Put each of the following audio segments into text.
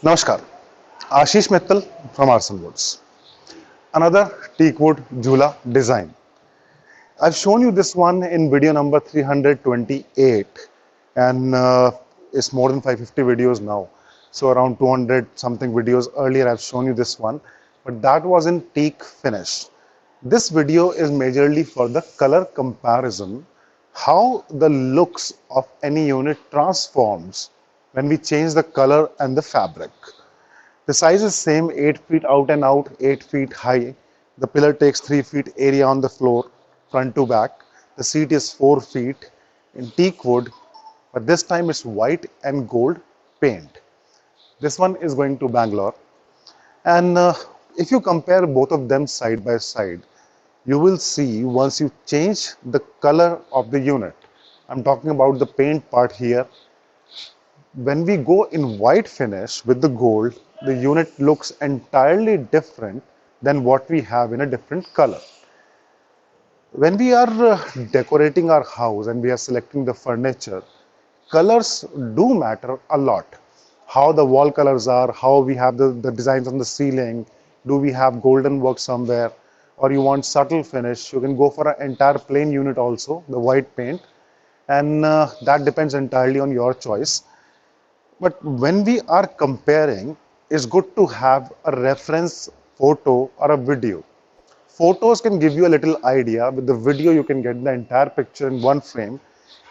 Namaskar, Ashish Mittal from Arson Woods. Another teakwood Jhula design. I've shown you this one in video number 328 and it's more than 550 videos now. So around 200 something videos earlier I've shown you this one, but that was in teak finish. This video is majorly for the color comparison, how the looks of any unit transforms when we change the color and the fabric. The size is same, 8 feet out and out, 8 feet high. The pillar takes 3 feet area on the floor, front to back. The seat is 4 feet in teak wood, but this time it's white and gold paint. This one is going to Bangalore. And if you compare both of them side by side, you will see once you change the color of the unit, I'm talking about the paint part here. When we go in white finish with the gold, the unit looks entirely different than what we have in a different color. When we are decorating our house and we are selecting the furniture, colors do matter a lot. How the wall colors are, how we have the designs on the ceiling, do we have golden work somewhere, or you want subtle finish, you can go for an entire plain unit also, the white paint, and that depends entirely on your choice. But when we are comparing, it's good to have a reference photo or a video. Photos can give you a little idea. With the video, you can get the entire picture in one frame.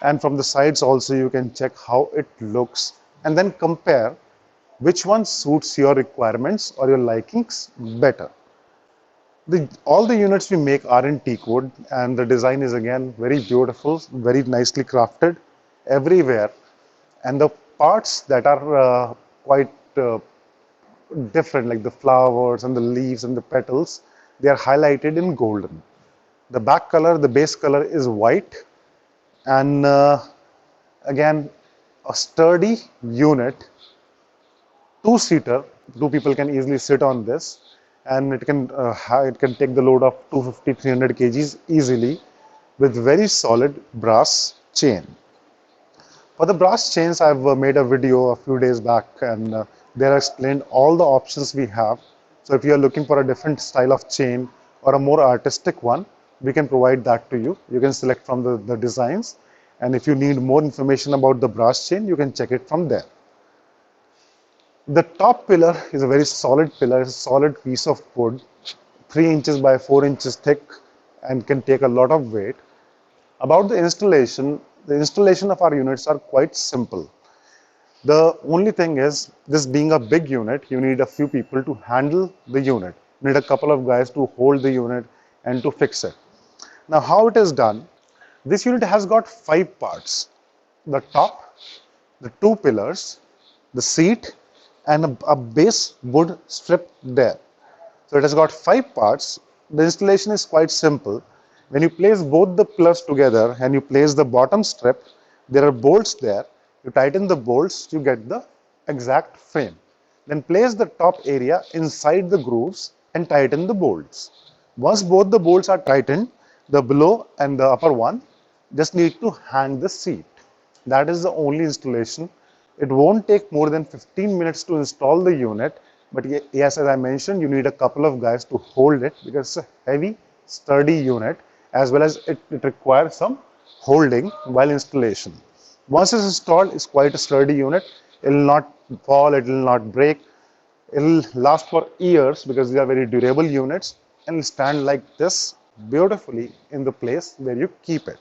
And from the sides also, you can check how it looks and then compare which one suits your requirements or your likings better. All the units we make are in teak wood, and the design is again very beautiful, very nicely crafted everywhere. And the parts that are quite different, like the flowers and the leaves and the petals, they are highlighted in golden. The back color, the base color is white, and again a sturdy unit, two-seater. Two people can easily sit on this, and it can take the load of 250-300 kgs easily with very solid brass chain. For the brass chains, I've made a video a few days back, and there I explained all the options we have. So if you are looking for a different style of chain or a more artistic one, we can provide that to you. You can select from the designs, and if you need more information about the brass chain, you can check it from there. The top pillar is a very solid pillar, it's a solid piece of wood, 3 inches by 4 inches thick, and can take a lot of weight. About the installation of our units are quite simple. The only thing is, this being a big unit, you need a few people to handle the unit. You need a couple of guys to hold the unit and to fix it. Now, how it is done? This unit has got 5 parts: the top, the 2 pillars, the seat, and a base wood strip there. So it has got 5 parts. The installation is quite simple. When you place both the pillars together and you place the bottom strip, there are bolts there. You tighten the bolts, you get the exact frame. Then place the top area inside the grooves and tighten the bolts. Once both the bolts are tightened, the below and the upper one just need to hang the seat. That is the only installation. It won't take more than 15 minutes to install the unit, but yes, as I mentioned, you need a couple of guys to hold it because it's a heavy, sturdy unit, as well as it requires some holding while installation. Once it's installed, it's quite a sturdy unit. It will not fall, it will not break. It will last for years because these are very durable units and will stand like this beautifully in the place where you keep it.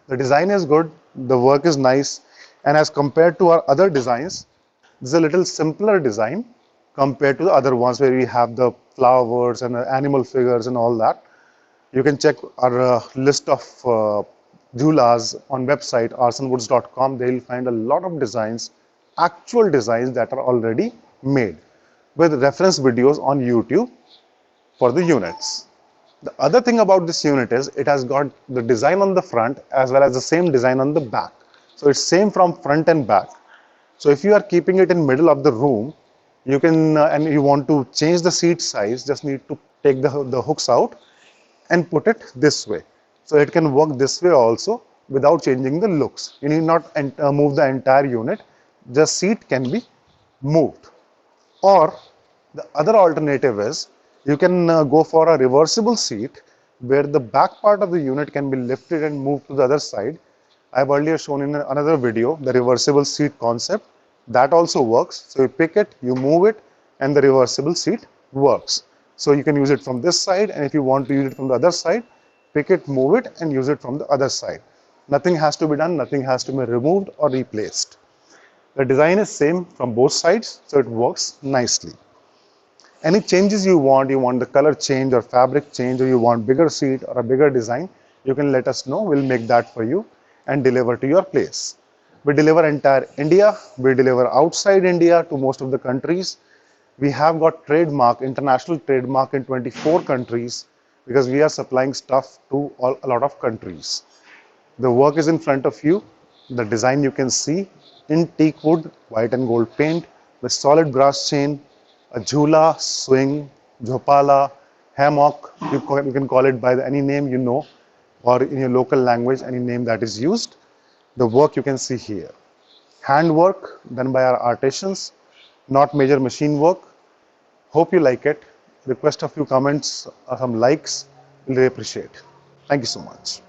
The design is good, the work is nice, and as compared to our other designs, this is a little simpler design compared to the other ones where we have the flowers and animal figures and all that. You can check our list of Jhulas on website arsonwoods.com. They will find a lot of designs, actual designs that are already made with reference videos on YouTube for the units. The other thing about this unit is it has got the design on the front as well as the same design on the back. So it's same from front and back. So if you are keeping it in middle of the room, you can and you want to change the seat size, just need to take the hooks out and put it this way. So it can work this way also without changing the looks. You need not move the entire unit. The seat can be moved. Or the other alternative is you can go for a reversible seat where the back part of the unit can be lifted and moved to the other side. I've earlier shown in another video the reversible seat concept. That also works. So you pick it, you move it, and the reversible seat works. So you can use it from this side, and if you want to use it from the other side, pick it, move it, and use it from the other side. Nothing has to be done, nothing has to be removed or replaced. The design is same from both sides, so it works nicely. Any changes you want the color change or fabric change, or you want bigger seat or a bigger design, you can let us know. We'll make that for you and deliver to your place. We deliver entire India. We deliver outside India to most of the countries. We have got trademark, international trademark in 24 countries because we are supplying stuff to a lot of countries. The work is in front of you. The design you can see in teak wood, white and gold paint with solid brass chain, a jhula, swing, jhopala, hammock. You can call it by any name you know, or in your local language, any name that is used. The work you can see here. Handwork done by our artisans, not major machine work. Hope you like it. Request a few comments, some likes. We'll really appreciate. Thank you so much.